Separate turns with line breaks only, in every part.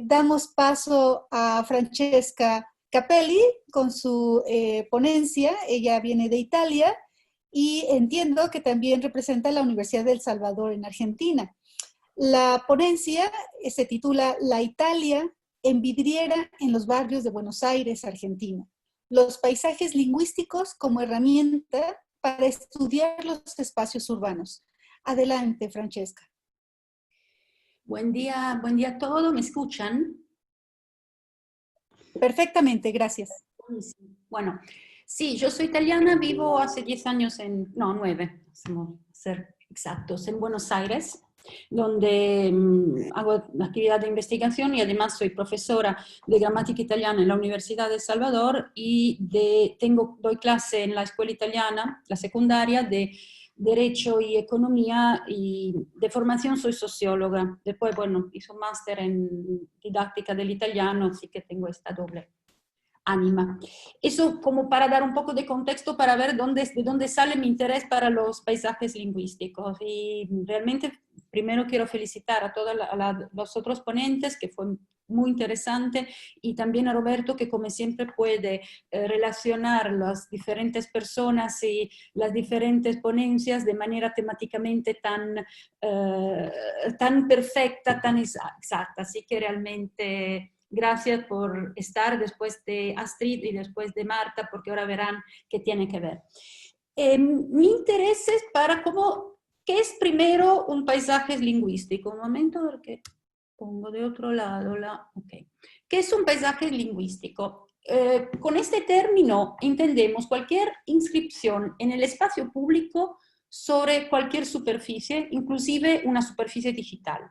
damos paso a Francesca Capelli con su ponencia. Ella viene de Italia y entiendo que también representa la Universidad del Salvador en Argentina. La ponencia se titula La Italia envidriera en los barrios de Buenos Aires, Argentina. Los paisajes lingüísticos como herramienta para estudiar los espacios urbanos. Adelante, Francesca.
Buen día a todos. ¿Me escuchan?
Perfectamente, gracias.
Bueno, sí, yo soy italiana, vivo hace 10 años no, 9, vamos a ser exactos, en Buenos Aires, donde hago actividad de investigación y además soy profesora de gramática italiana en la Universidad de El Salvador y doy clase en la escuela italiana, la secundaria, de Derecho y Economía, y de formación soy socióloga. Después, bueno, hice un máster en didáctica del italiano, así que tengo esta doble ánima. Eso como para dar un poco de contexto para ver de dónde sale mi interés para los paisajes lingüísticos. Y realmente primero quiero felicitar a todos los otros ponentes, que fue muy interesante, y también a Roberto, que como siempre puede relacionar las diferentes personas y las diferentes ponencias de manera temáticamente tan perfecta, tan exacta. Así que realmente gracias por estar después de Astrid y después de Marta, porque ahora verán qué tiene que ver. Mi interés es para ¿qué es primero un paisaje lingüístico? Un momento, porque pongo de otro lado ok. ¿Qué es un paisaje lingüístico? Con este término entendemos cualquier inscripción en el espacio público sobre cualquier superficie, inclusive una superficie digital.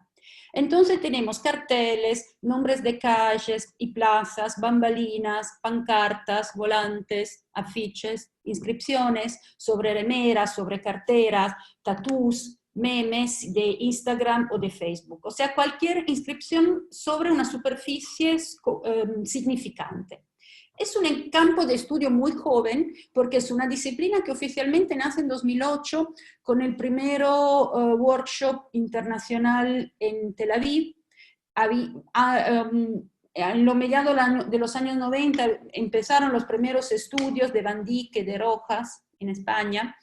Entonces tenemos carteles, nombres de calles y plazas, bambalinas, pancartas, volantes, afiches, inscripciones sobre remeras, sobre carteras, tatús, memes de Instagram o de Facebook. O sea, cualquier inscripción sobre una superficie significante. Es un campo de estudio muy joven porque es una disciplina que oficialmente nace en 2008 con el primero workshop internacional en Tel Aviv. En lo mediado de los años 90 empezaron los primeros estudios de Van Dyck y de Rojas en España,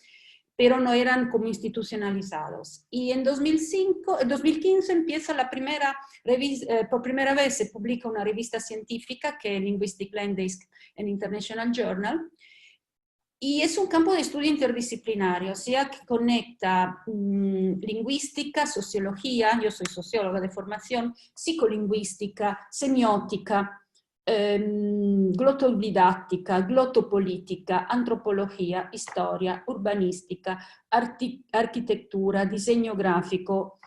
pero no eran como institucionalizados. Y en 2015 empieza por primera vez se publica una revista científica que es Linguistic Language en International Journal, y es un campo de estudio interdisciplinario, o sea, que conecta lingüística, sociología, yo soy socióloga de formación, psicolingüística, semiótica, glotodidáctica, glotopolítica, antropología, historia, urbanística, arquitectura, diseño gráfico,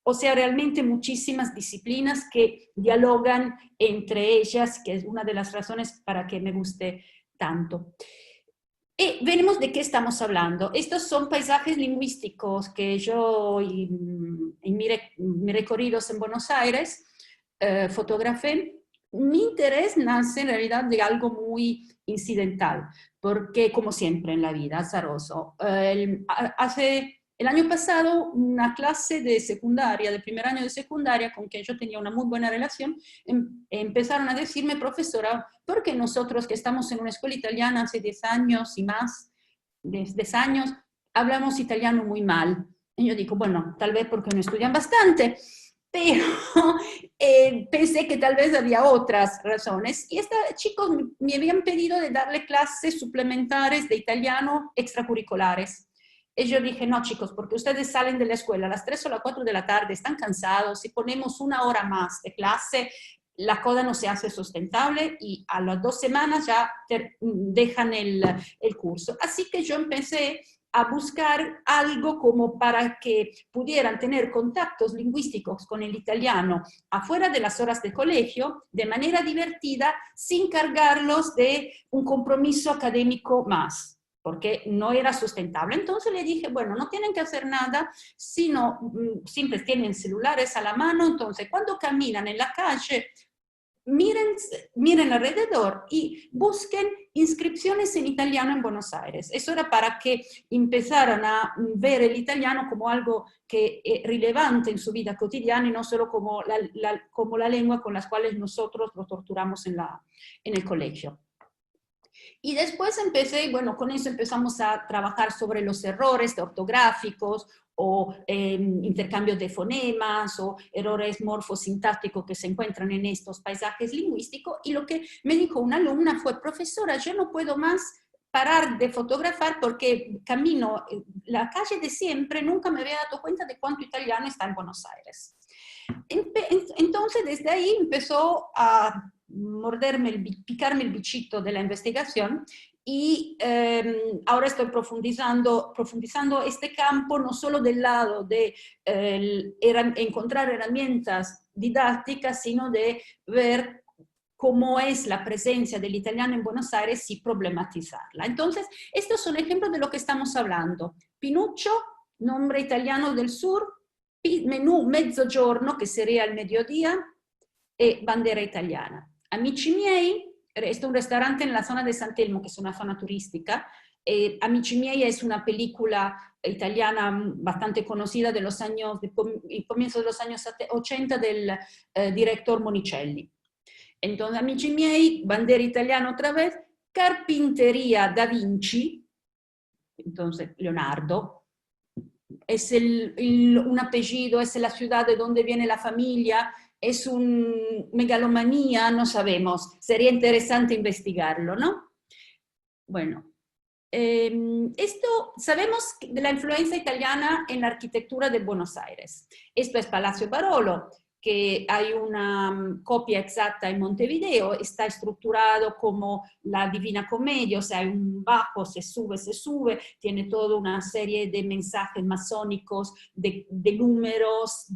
o sea, realmente muchísimas disciplinas que dialogan entre ellas, que es una de las razones para que me guste tanto. Y veremos de qué estamos hablando. Estos son paisajes lingüísticos que yo en mis recorridos en Buenos Aires fotografé. Mi interés nace en realidad de algo muy incidental, porque como siempre en la vida, azaroso. Hace el año pasado, una clase de secundaria, de primer año de secundaria, con quien yo tenía una muy buena relación, empezaron a decirme, profesora, ¿por qué nosotros que estamos en una escuela italiana hace 10 años y más, 10 años, hablamos italiano muy mal? Y yo digo, bueno, tal vez porque no estudian bastante, pero pensé que tal vez había otras razones. Y estos chicos me habían pedido de darle clases suplementarias de italiano extracurriculares. Y yo dije, no chicos, porque ustedes salen de la escuela a las 3 o las 4 de la tarde, están cansados, si ponemos una hora más de clase, la cosa no se hace sustentable y a las 2 semanas ya dejan el curso. Así que yo empecé a buscar algo como para que pudieran tener contactos lingüísticos con el italiano afuera de las horas de colegio, de manera divertida, sin cargarlos de un compromiso académico más, porque no era sustentable. Entonces le dije, bueno, no tienen que hacer nada, sino siempre tienen celulares a la mano, entonces cuando caminan en la calle, miren alrededor y busquen inscripciones en italiano en Buenos Aires. Eso era para que empezaran a ver el italiano como algo que es relevante en su vida cotidiana y no solo como la lengua con las cuales nosotros lo torturamos en el colegio. Y después bueno, con eso empezamos a trabajar sobre los errores ortográficos o intercambios de fonemas o errores morfosintácticos que se encuentran en estos paisajes lingüísticos. Y lo que me dijo una alumna fue: profesora, yo no puedo más parar de fotografar porque camino la calle de siempre, nunca me había dado cuenta de cuánto italiano está en Buenos Aires. Entonces, desde ahí empezó a picarme el bichito de la investigación y ahora estoy profundizando este campo no solo del lado de encontrar herramientas didácticas, sino de ver cómo es la presencia del italiano en Buenos Aires y problematizarla. Entonces, estos son ejemplos de lo que estamos hablando. Pinuccio, nombre italiano del sur, menù mezzogiorno, che sería il mediodía, e bandera italiana. Amici miei, es un restaurante en la zona de San Telmo, que es una zona turística. Amici miei es una película italiana bastante conocida de los años, comienzo de los años 80 del director Monicelli. Entonces, Amici miei, bandera italiana otra vez, Carpintería da Vinci, entonces Leonardo, es un apellido, es la ciudad de donde viene la familia, es una megalomanía, no sabemos, sería interesante investigarlo, ¿no? Bueno, sabemos de la influencia italiana en la arquitectura de Buenos Aires. Esto es Palacio Barolo, que hay una copia exacta en Montevideo, está estructurado como la Divina Comedia, o sea, hay un bajo, se sube, tiene toda una serie de mensajes masónicos, de números,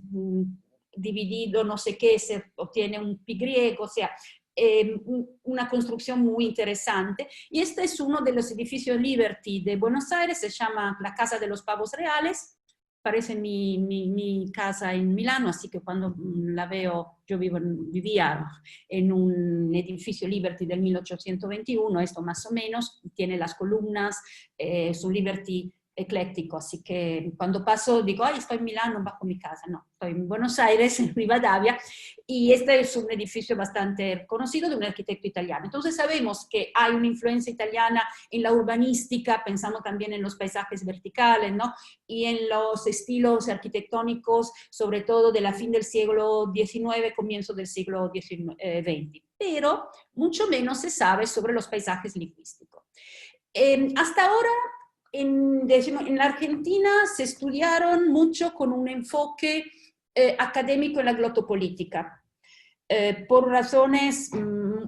dividido, no sé qué, se obtiene un pi griego, o sea, una construcción muy interesante. Y este es uno de los edificios Liberty de Buenos Aires, se llama la Casa de los Pavos Reales. Parece mi casa en Milano, así que cuando la veo, yo vivía en un edificio Liberty del 1821, esto más o menos, tiene las columnas, es un Liberty ecléctico, así que cuando paso digo, ay, estoy en Milano, bajo mi casa, no, estoy en Buenos Aires, en Rivadavia, y este es un edificio bastante conocido de un arquitecto italiano. Entonces sabemos que hay una influencia italiana en la urbanística, pensando también en los paisajes verticales, ¿no? Y en los estilos arquitectónicos, sobre todo de la fin del siglo XIX, comienzo del siglo XX. Pero mucho menos se sabe sobre los paisajes lingüísticos. Hasta ahora, en la Argentina se estudiaron mucho con un enfoque académico en la glotopolítica, por razones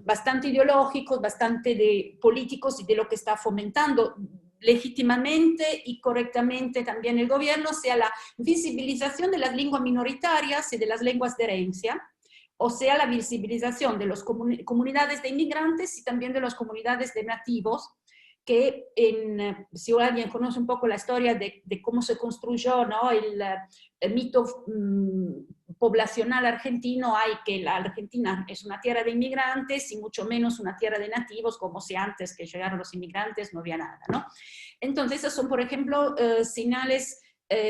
bastante ideológicos, bastante políticos y de lo que está fomentando legítimamente y correctamente también el gobierno, sea la visibilización de las lenguas minoritarias y de las lenguas de herencia, o sea, la visibilización de las comunidades de inmigrantes y también de las comunidades de nativos, que si alguien conoce un poco la historia de cómo se construyó, ¿no? el mito poblacional argentino, hay que la Argentina es una tierra de inmigrantes y mucho menos una tierra de nativos, como si antes que llegaron los inmigrantes no había nada, ¿no? Entonces, esas son, por ejemplo, señales,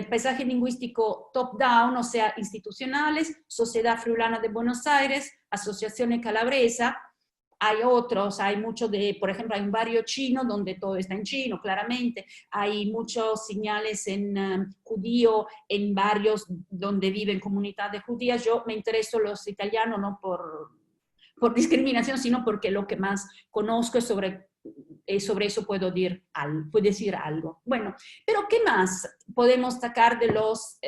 paisaje lingüístico top-down, o sea, institucionales, Sociedad Friulana de Buenos Aires, Asociación Calabresa. Hay otros, hay mucho por ejemplo, hay un barrio chino donde todo está en chino, claramente. Hay muchos señales en judío, en barrios donde viven comunidades judías. Yo me intereso los italianos no por discriminación, sino porque lo que más conozco es sobre eso puedo decir algo. Bueno, pero ¿qué más podemos sacar de los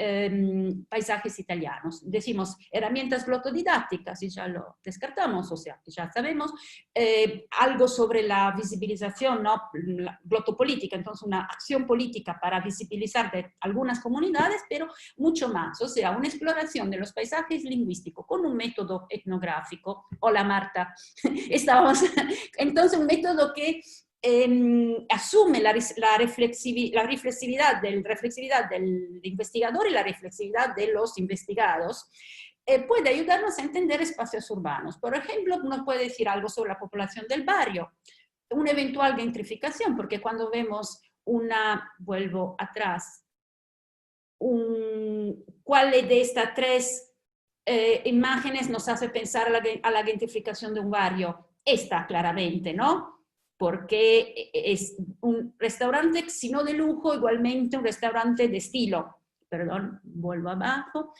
paisajes italianos? Decimos herramientas glotodidácticas y ya lo descartamos, o sea, ya sabemos. Algo sobre la visibilización, ¿no? La glotopolítica, entonces una acción política para visibilizar de algunas comunidades, pero mucho más, o sea, una exploración de los paisajes lingüísticos con un método etnográfico. Hola Marta, entonces un método que asume la reflexividad del investigador y la reflexividad de los investigados, puede ayudarnos a entender espacios urbanos. Por ejemplo, nos puede decir algo sobre la población del barrio, una eventual gentrificación, porque cuando vemos vuelvo atrás, ¿cuál de estas tres imágenes nos hace pensar a la gentrificación de un barrio? Esta, claramente, ¿no? Porque es un restaurante, si no de lujo, igualmente un restaurante de estilo. Perdón, vuelvo abajo.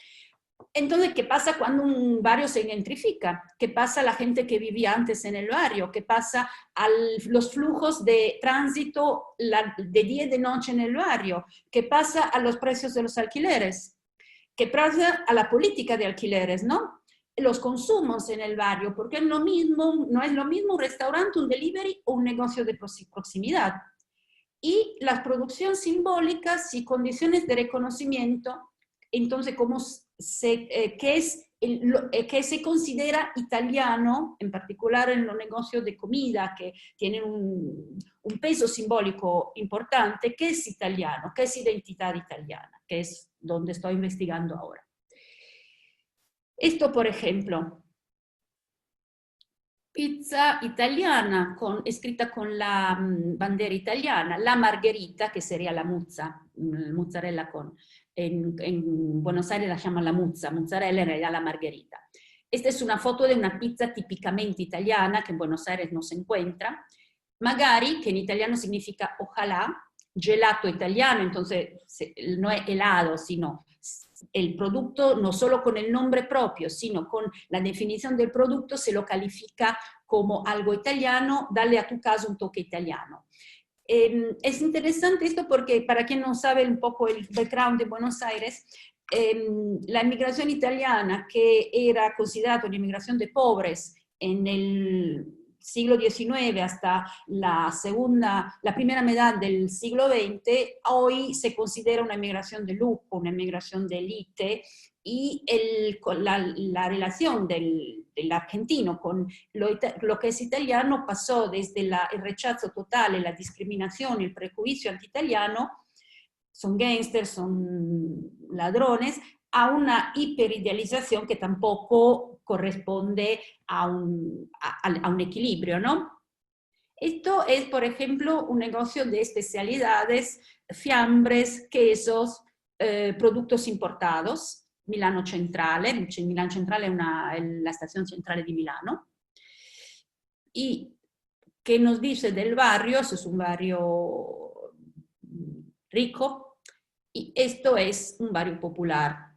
Entonces, ¿qué pasa cuando un barrio se gentrifica? ¿Qué pasa a la gente que vivía antes en el barrio? ¿Qué pasa a los flujos de tránsito de día y de noche en el barrio? ¿Qué pasa a los precios de los alquileres? ¿Qué pasa a la política de alquileres, no? Los consumos en el barrio, porque no es lo mismo un restaurante, un delivery o un negocio de proximidad. Y las producciones simbólicas y condiciones de reconocimiento, entonces, ¿qué se considera italiano, en particular en los negocios de comida, que tienen un peso simbólico importante? ¿Qué es italiano? ¿Qué es identidad italiana? Que es donde estoy investigando ahora. Esto, por ejemplo, pizza italiana escrita con la bandera italiana, la margherita, que sería la mozzarella en Buenos Aires la llaman la mozzarella en realidad la margherita. Esta es una foto de una pizza típicamente italiana que en Buenos Aires no se encuentra. Magari, que en italiano significa ojalá, gelato italiano, entonces no es helado, sino el producto, no solo con el nombre propio, sino con la definición del producto, se lo califica como algo italiano, dale a tu caso un toque italiano. Es interesante esto porque, para quien no sabe un poco el background de Buenos Aires, la inmigración italiana, que era considerada una inmigración de pobres en el siglo XIX hasta la primera mitad del siglo XX, hoy se considera una inmigración de lujo, una inmigración de élite, y la relación del argentino con lo que es italiano pasó desde el rechazo total, la discriminación, el prejuicio anti-italiano, son gangsters, son ladrones, a una hiperidealización que tampoco corresponde a un equilibrio, ¿no? Esto es, por ejemplo, un negocio de especialidades, fiambres, quesos, productos importados, Milano Centrale. Milano Centrale es la estación centrale de Milano. Y ¿qué nos dice del barrio? Eso es un barrio rico, y esto es un barrio popular.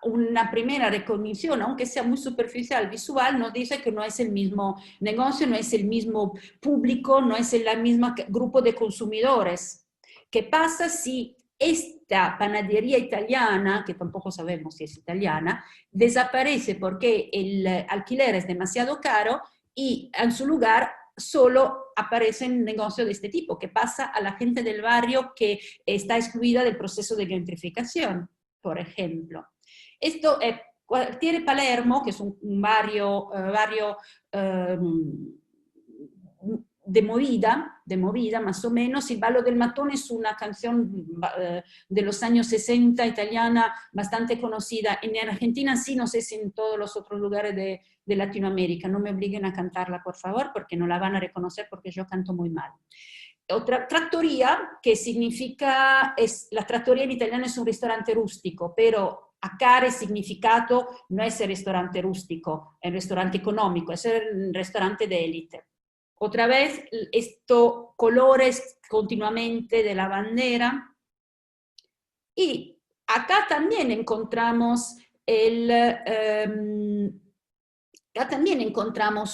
Una primera recognición, aunque sea muy superficial, visual, nos dice que no es el mismo negocio, no es el mismo público, no es el mismo grupo de consumidores. ¿Qué pasa si esta panadería italiana, que tampoco sabemos si es italiana, desaparece porque el alquiler es demasiado caro y en su lugar solo aparecen negocios de este tipo? ¿Qué pasa a la gente del barrio que está excluida del proceso de gentrificación, por ejemplo? Esto es Quartiere Palermo, que es un barrio de movida más o menos. Il ballo del mattone es una canción de los años 60 italiana bastante conocida. En Argentina sí, no sé si en todos los otros lugares de Latinoamérica. No me obliguen a cantarla, por favor, porque no la van a reconocer porque yo canto muy mal. Otra trattoria, que significa, la trattoria en italiano es un restaurante rústico, pero acá el significado no es el restaurante rústico, el restaurante económico, es el restaurante de élite. Otra vez, estos colores continuamente de la bandera. Y acá también encontramos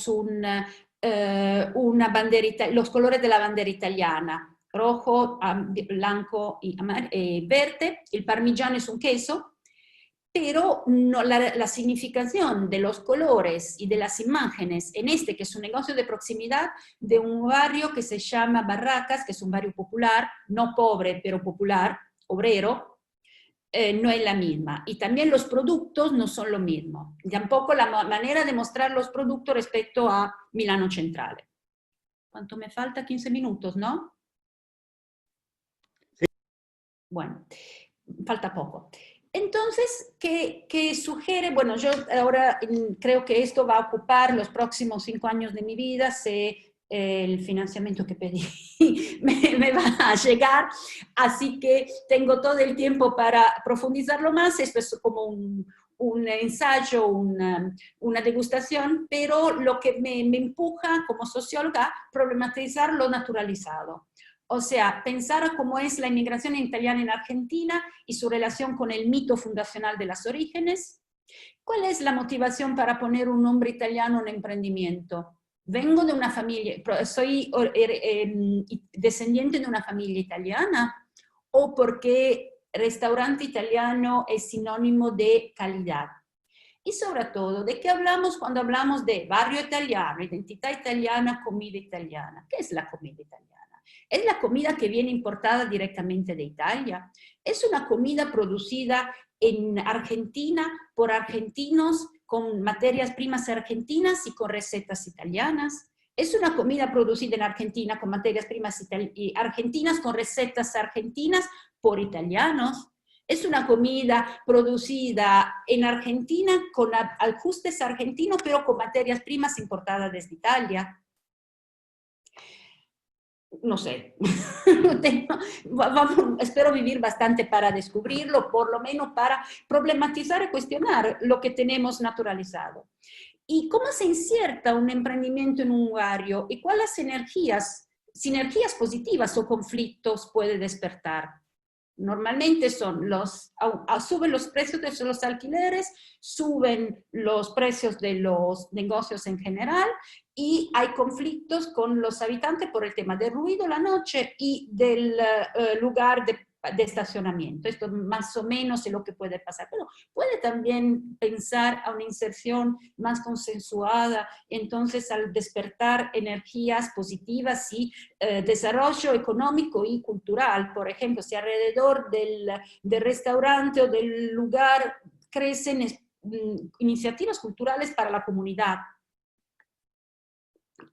una bandera, los colores de la bandera italiana, rojo, blanco y verde. El parmigiano es un queso, pero no, la significación de los colores y de las imágenes en este, que es un negocio de proximidad de un barrio que se llama Barracas, que es un barrio popular, no pobre, pero popular, obrero, no es la misma. Y también los productos no son lo mismo. Tampoco la manera de mostrar los productos respecto a Milano Centrale. ¿Cuánto me falta? 15 minutos, ¿no?
Sí.
Bueno, falta poco. Entonces, ¿qué sugiere? Bueno, yo ahora creo que esto va a ocupar los próximos 5 años de mi vida, sé el financiamiento que pedí me va a llegar, así que tengo todo el tiempo para profundizarlo más. Esto es como un ensayo, una degustación, pero lo que me empuja como socióloga a problematizar lo naturalizado. O sea, pensar cómo es la inmigración italiana en Argentina y su relación con el mito fundacional de los orígenes. ¿Cuál es la motivación para poner un nombre italiano en emprendimiento? Vengo de una familia, soy descendiente de una familia italiana, o porque restaurante italiano es sinónimo de calidad. Y sobre todo, ¿de qué hablamos cuando hablamos de barrio italiano, identidad italiana, comida italiana? ¿Qué es la comida italiana? ¿Es la comida que viene importada directamente de Italia? ¿Es una comida producida en Argentina por argentinos con materias primas argentinas y con recetas italianas? ¿Es una comida producida en Argentina con materias primas argentinas con recetas argentinas por italianos? ¿Es una comida producida en Argentina con ajustes argentinos pero con materias primas importadas desde Italia? No sé, espero vivir bastante para descubrirlo, por lo menos para problematizar y cuestionar lo que tenemos naturalizado. ¿Y cómo se inserta un emprendimiento en un barrio? ¿Y cuáles sinergias positivas o conflictos puede despertar? Normalmente suben los precios de los alquileres, suben los precios de los negocios en general, y hay conflictos con los habitantes por el tema del ruido la noche y del lugar de estacionamiento. Esto más o menos es lo que puede pasar, pero puede también pensar a una inserción más consensuada, entonces al despertar energías positivas y desarrollo económico y cultural. Por ejemplo, si alrededor del restaurante o del lugar crecen iniciativas culturales para la comunidad.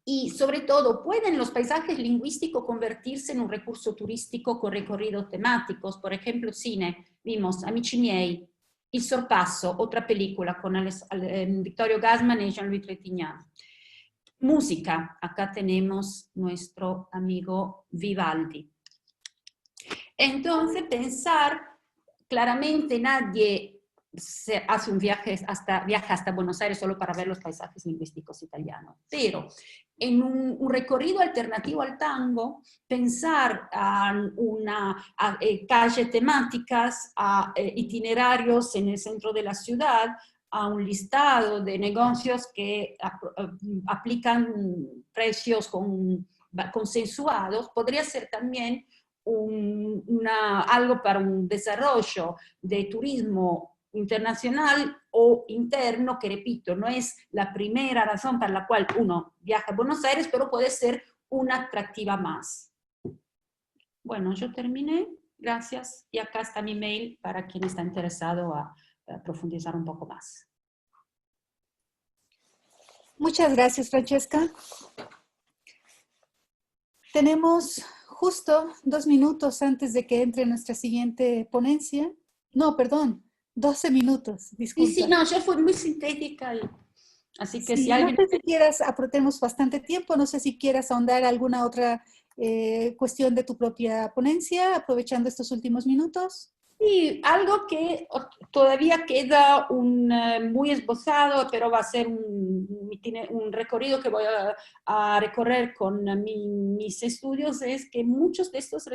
Y sobre todo, ¿pueden los paisajes lingüísticos convertirse en un recurso turístico con recorridos temáticos? Por ejemplo, cine, vimos Amici miei, Il sorpasso, otra película con Vittorio Gassman y Jean-Louis Trintignant. Música, acá tenemos nuestro amigo Vivaldi. Entonces, pensar, claramente nadie hace un viaja hasta Buenos Aires solo para ver los paisajes lingüísticos italianos, pero en un recorrido alternativo al tango, pensar a calles temáticas, a itinerarios en el centro de la ciudad, a un listado de negocios que aplican precios consensuados, podría ser también algo para un desarrollo de turismo internacional o interno, que repito, no es la primera razón para la cual uno viaja a Buenos Aires, pero puede ser una atractiva más. Bueno, yo terminé, gracias, y acá está mi mail para quien está interesado a profundizar un poco más.
Muchas gracias, Francesca. Tenemos justo 2 minutos antes de que entre nuestra siguiente ponencia. No, perdón, 12 minutos, disculpa.
Sí, no, yo fui muy sintética, así que
sí,
si alguien...
No sé si quieras, tenemos bastante tiempo, no sé si quieras ahondar alguna otra cuestión de tu propia ponencia, aprovechando estos últimos minutos.
Sí, algo que todavía queda muy esbozado, pero va a ser un recorrido que voy a recorrer con mis estudios, es que muchos de estos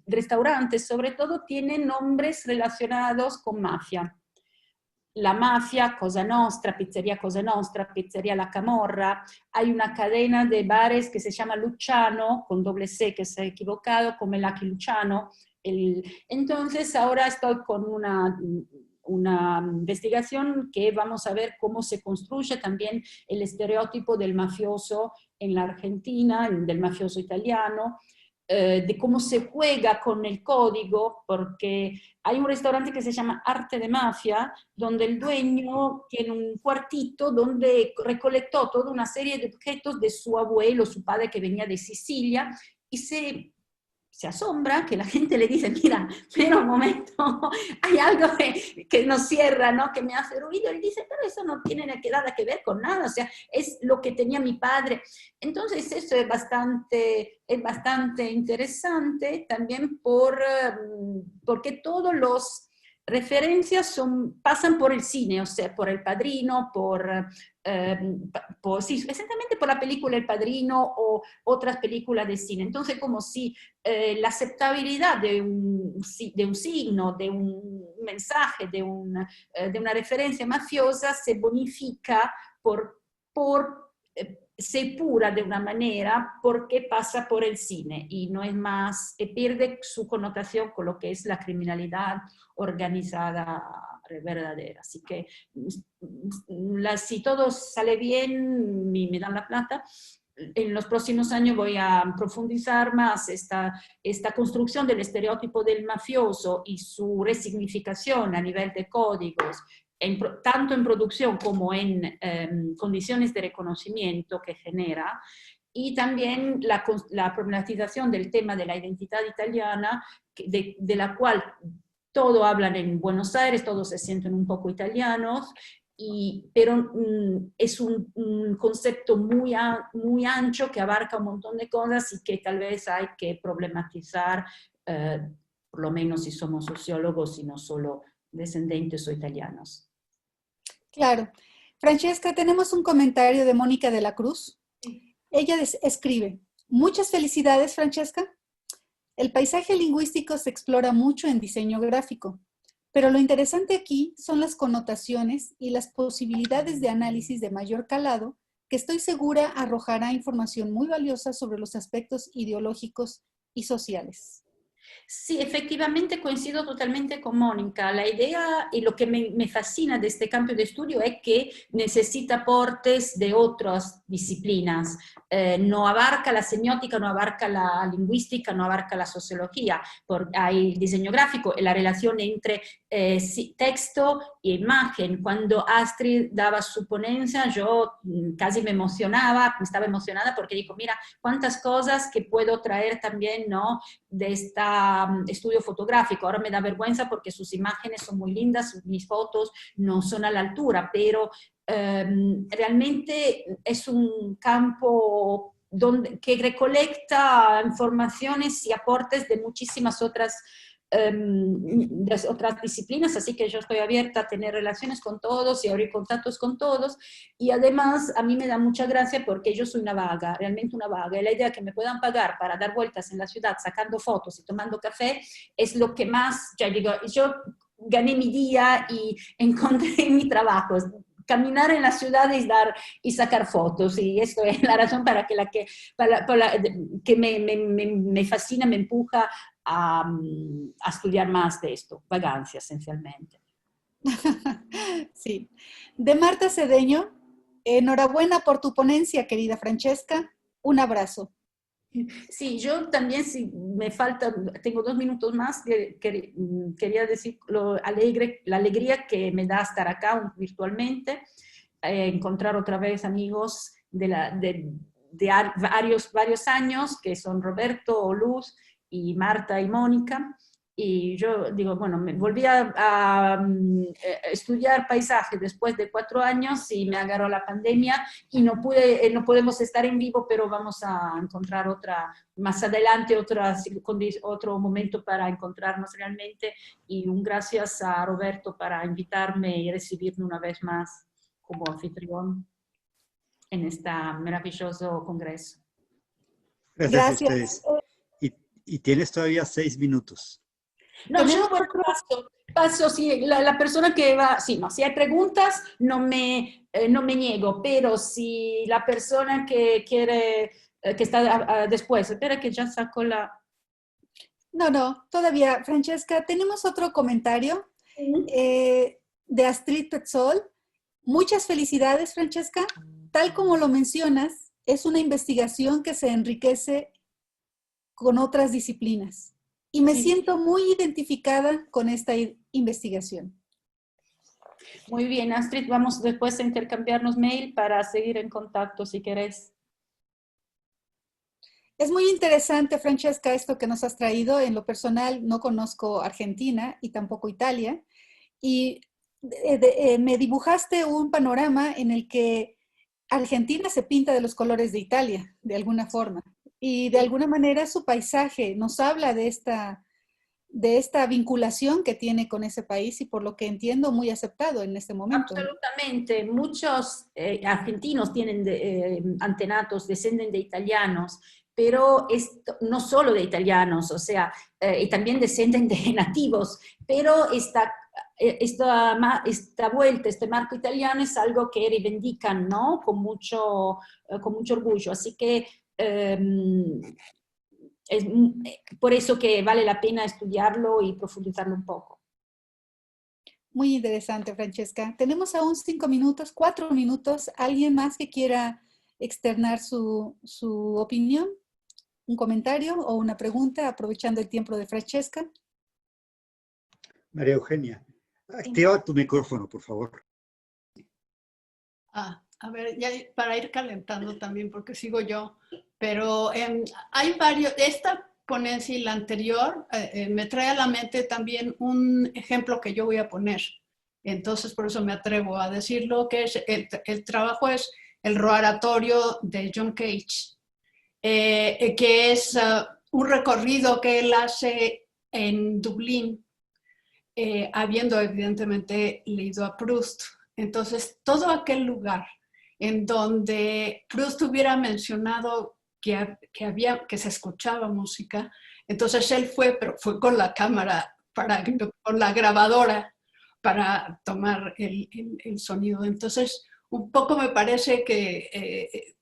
restaurantes, sobre todo, tienen nombres relacionados con mafia. La mafia, Cosa Nostra, Pizzeria La Camorra. Hay una cadena de bares que se llama Luciano, con doble C, que se ha equivocado, como el Lucky Luciano. Entonces ahora estoy con una investigación que vamos a ver cómo se construye también el estereotipo del mafioso en la Argentina, del mafioso italiano, de cómo se juega con el código, porque hay un restaurante que se llama Arte de Mafia, donde el dueño tiene un cuartito donde recolectó toda una serie de objetos de su abuelo, su padre que venía de Sicilia, y se se asombra, que la gente le dice, mira, pero un momento, hay algo que nos cierra, ¿no? Que me hace ruido. Y dice, pero eso no tiene nada que ver con nada, o sea, es lo que tenía mi padre. Entonces, eso es bastante interesante también porque todos los referencias pasan por el cine, o sea, por El Padrino, sí, esencialmente por la película El Padrino o otras películas de cine. Entonces, como si la aceptabilidad de un signo, de un mensaje, de una referencia mafiosa se bonifica se epura de una manera porque pasa por el cine y no es más, pierde su connotación con lo que es la criminalidad organizada verdadera. Así que si todo sale bien, me dan la plata. En los próximos años voy a profundizar más esta construcción del estereotipo del mafioso y su resignificación a nivel de códigos, tanto en producción como en condiciones de reconocimiento que genera, y también la problematización del tema de la identidad italiana, de la cual todos hablan en Buenos Aires, todos se sienten un poco italianos, pero es un concepto muy ancho que abarca un montón de cosas y que tal vez hay que problematizar, por lo menos si somos sociólogos y no solo descendientes o italianos.
Claro. Francesca, tenemos un comentario de Mónica de la Cruz. Ella escribe, muchas felicidades, Francesca. El paisaje lingüístico se explora mucho en diseño gráfico, pero lo interesante aquí son las connotaciones y las posibilidades de análisis de mayor calado que estoy segura arrojará información muy valiosa sobre los aspectos ideológicos y sociales.
Sí, efectivamente coincido totalmente con Mónica. La idea y lo que me fascina de este campo de estudio es que necesita aportes de otras disciplinas. No abarca la semiótica, no abarca la lingüística, no abarca la sociología. Hay el diseño gráfico y la relación entre texto e imagen. Cuando Astrid daba su ponencia, yo casi estaba emocionada porque digo, mira, cuántas cosas que puedo traer también, ¿no?, de este estudio fotográfico. Ahora me da vergüenza porque sus imágenes son muy lindas, mis fotos no son a la altura, pero realmente es un campo que recolecta informaciones y aportes de muchísimas de otras disciplinas, así que yo estoy abierta a tener relaciones con todos y abrir contactos con todos, y además a mí me da mucha gracia porque yo soy una vaga, realmente una vaga, y la idea que me puedan pagar para dar vueltas en la ciudad sacando fotos y tomando café es lo que más, ya digo, yo gané mi día y encontré mi trabajo, caminar en la ciudad y sacar fotos, y esto es la razón que me fascina, me empuja a estudiar más de esto, vagancia esencialmente.
Sí. De Marta Cedeño, enhorabuena por tu ponencia, querida Francesca. Un abrazo.
Sí, yo también, si me falta, tengo 2 minutos más, quería decir la alegría que me da estar acá virtualmente, encontrar otra vez amigos de varios años, que son Roberto, Luz y Marta y Mónica. Y yo digo, bueno, me volví a estudiar paisaje después de 4 años y me agarró la pandemia y no podemos estar en vivo, pero vamos a encontrar más adelante otro momento para encontrarnos realmente. Y un gracias a Roberto para invitarme y recibirme una vez más como anfitrión en este maravilloso congreso.
Gracias a ustedes. Y tienes todavía 6 minutos.
No, yo paso, si la persona que va, sí, no, si hay preguntas no me niego, pero si la persona que quiere, que está después, espera que ya saco la...
No, todavía, Francesca, tenemos otro comentario de Astrid Petzol. Muchas felicidades, Francesca. Tal como lo mencionas, es una investigación que se enriquece con otras disciplinas. Y me siento muy identificada con esta investigación.
Muy bien, Astrid, vamos después a intercambiarnos mail para seguir en contacto si querés.
Es muy interesante, Francesca, esto que nos has traído. En lo personal, no conozco Argentina y tampoco Italia. Y me dibujaste un panorama en el que Argentina se pinta de los colores de Italia, de alguna forma. Y de
Sí.
alguna manera su paisaje nos habla de esta vinculación que tiene con ese país y por lo que entiendo muy aceptado en este momento.
Absolutamente, muchos argentinos tienen antenatos, descenden de italianos, pero no solo de italianos, o sea, y también descenden de nativos, pero esta vuelta, este marco italiano es algo que reivindican, ¿no? Con mucho orgullo, así que es por eso que vale la pena estudiarlo y profundizarlo un poco.
Muy interesante, Francesca. Tenemos aún 5 minutos, 4 minutos. ¿Alguien más que quiera externar su opinión? ¿Un comentario o una pregunta, aprovechando el tiempo de Francesca?
María Eugenia, activa tu micrófono, por favor.
A ver, ya para ir calentando también, porque sigo yo, pero hay varios, esta ponencia y la anterior me trae a la mente también un ejemplo que yo voy a poner. Entonces, por eso me atrevo a decirlo, que es el trabajo es el Roaratorio de John Cage, que es un recorrido que él hace en Dublín, habiendo evidentemente leído a Proust. Entonces, todo aquel lugar en donde Proust hubiera mencionado que se escuchaba música, entonces él fue, pero fue con la cámara, con la grabadora, para tomar el sonido. Entonces, un poco me parece que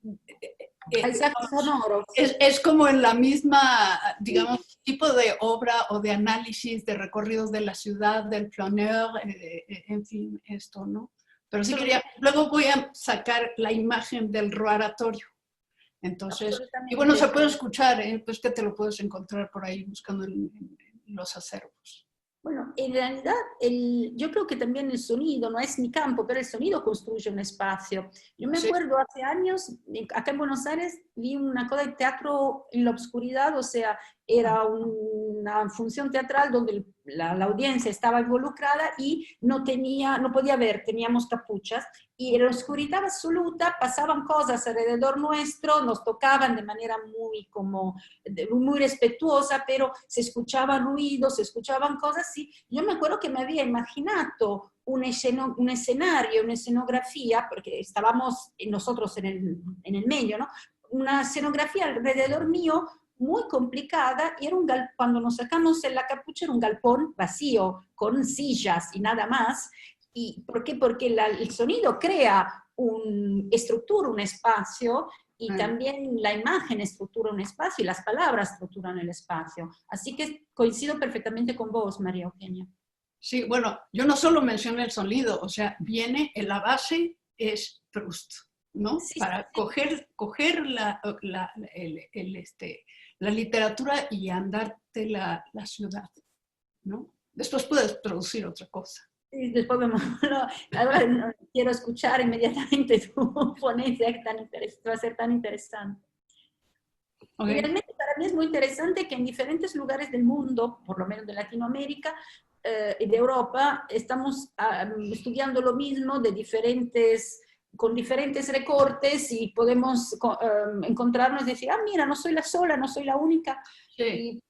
es como en la misma, digamos, tipo de obra o de análisis de recorridos de la ciudad, del flaneur, en fin, esto, ¿no? Pero sí quería, luego voy a sacar la imagen del Roaratorio. Entonces, y bueno, se puede escuchar, pues que te lo puedes encontrar por ahí buscando en los acervos.
Bueno, en realidad yo creo que también el sonido, no es mi campo, pero el sonido construye un espacio. Yo me acuerdo hace años, acá en Buenos Aires, vi una cosa de teatro en la oscuridad, o sea, era una función teatral donde la audiencia estaba involucrada y no podía ver, teníamos capuchas, y en la oscuridad absoluta pasaban cosas alrededor nuestro, nos tocaban de manera muy respetuosa, pero se escuchaban ruidos, se escuchaban cosas, y yo me acuerdo que me había imaginado un escenario, una escenografía, porque estábamos nosotros en el medio, ¿no? Una escenografía alrededor mío muy complicada, y era cuando nos sacamos en la capucha era un galpón vacío, con sillas y nada más. ¿Y por qué? Porque el sonido crea estructura un espacio, y también la imagen estructura un espacio, y las palabras estructuran el espacio. Así que coincido perfectamente con vos, María Eugenia.
Sí, bueno, yo no solo mencioné el sonido, o sea, viene en la base es Proust, ¿no?
Sí,
para coger la literatura y andarte la ciudad, ¿no? Después puedes producir otra cosa.
Sí, después ahora quiero escuchar inmediatamente tu ponencia, que va a ser tan interesante. Okay. Y realmente para mí es muy interesante que en diferentes lugares del mundo, por lo menos de Latinoamérica y de Europa, estamos estudiando lo mismo con diferentes recortes, y podemos encontrarnos y decir, mira, no soy la sola, no soy la única. Sí. Y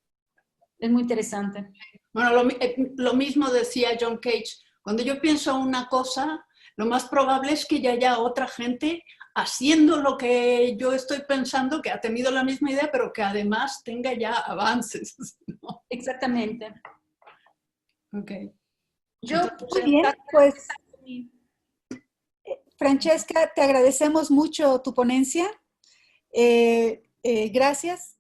es muy interesante.
Bueno, lo mismo decía John Cage. Cuando yo pienso una cosa, lo más probable es que ya haya otra gente haciendo lo que yo estoy pensando, que ha tenido la misma idea, pero que además tenga ya avances, ¿no?
Exactamente.
Ok.
Muy bien, pues, Francesca, te agradecemos mucho tu ponencia. Gracias.